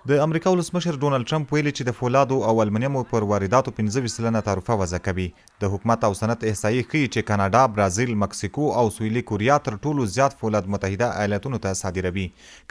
د امریکا ولسمشر ډونالد ټرمپ ویلي چې د فولادو او المونیمو پر وارداتو 15 سلنه تعرفه وضع کوي. د حکومت او صنعت احصایې ښیي چې کاناډا، برازیل، مکسیکو او سویلي کوریا تر ټولو زیات فولاد متحده ایالاتونو ته صادروي.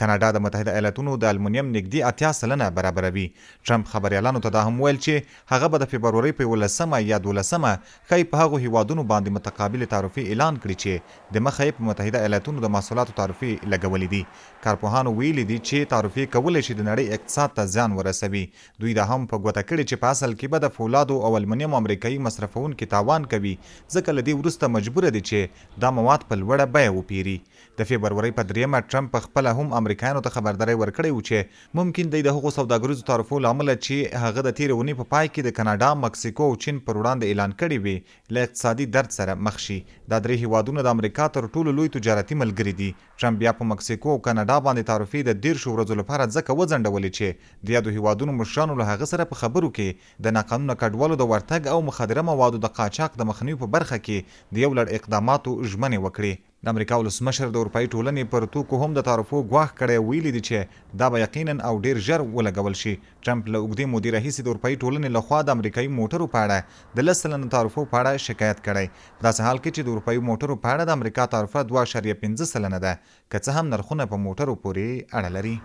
کاناډا د متحده ایالاتونو د المونیم نږدې 80 سلنه برابروي. ټرمپ خبريالانو ته دا هم ویل چې هغه به د فبرورۍ په 11 یا 12 ښایي په هغو هیوادونو باندې متقابل تعرفې اعلان کړي چې د مخه یې په متحده ایالاتونو د محصولاتو تعرفې لګولې دي. کارپوهانو ویلي دي چې تعرفې کولی شي د نړۍ اقتصاد ته زیان ورسوي. دوی دا هم په ګوته کړي چې په اصل کې به د فولادو او المونیم امریکایي مصرفونکي تاوان کوي، ځکه له دې وروسته مجبور دي چې دا مواد په لوړه بیه وپیري. د فبرورۍ په 3 ټرمپ پخپله هم امریکایانو ته خبرداری ورکړی و چې ممکن دی د هغو سوداګریزو تعرفو له امله چې هغه د تېرې اونۍ په پای کې د کاناډا، مکسیکو او چین پر وړاندې اعلان کړی وي له اقتصادي درد سره مخ شي. دا درې هیوادونه د امریکا تر ټولو لوی تجارتي ملګري دي. ټرمپ بیا په مکسیکو او کاناډا باندې تعرفې د 10 ورځو لپاره ځکه وځنډولې چې د یادو هیوادونو مشرانو له هغه سره په خبرو کې د ناقانونه کډوالو د ورتګ او مخدره موادو د قاچاق د مخنیوي په برخه کې د یو لړ اقداماتو ژمنې وکړي. د امریکا ولسمشر د اروپایي ټولنې پر توکو هم د تعرفو ګواښ کړی، ویلي دي چې دا به یقینا او ډیر ژر ولګول شي. ټرمپ له اوږدې مودې راهیسې د اروپایي ټولنې لخوا د امریکایي موټرو په اړه د 10 سلنه تعرفو په اړه شکایت کړی. په داسې حال کې چې د اروپایي موټرو په اړه د امریکا تعرفه 2.5 سلنه ده، که څه هم نرخونه په موټرو پورې اړه لري.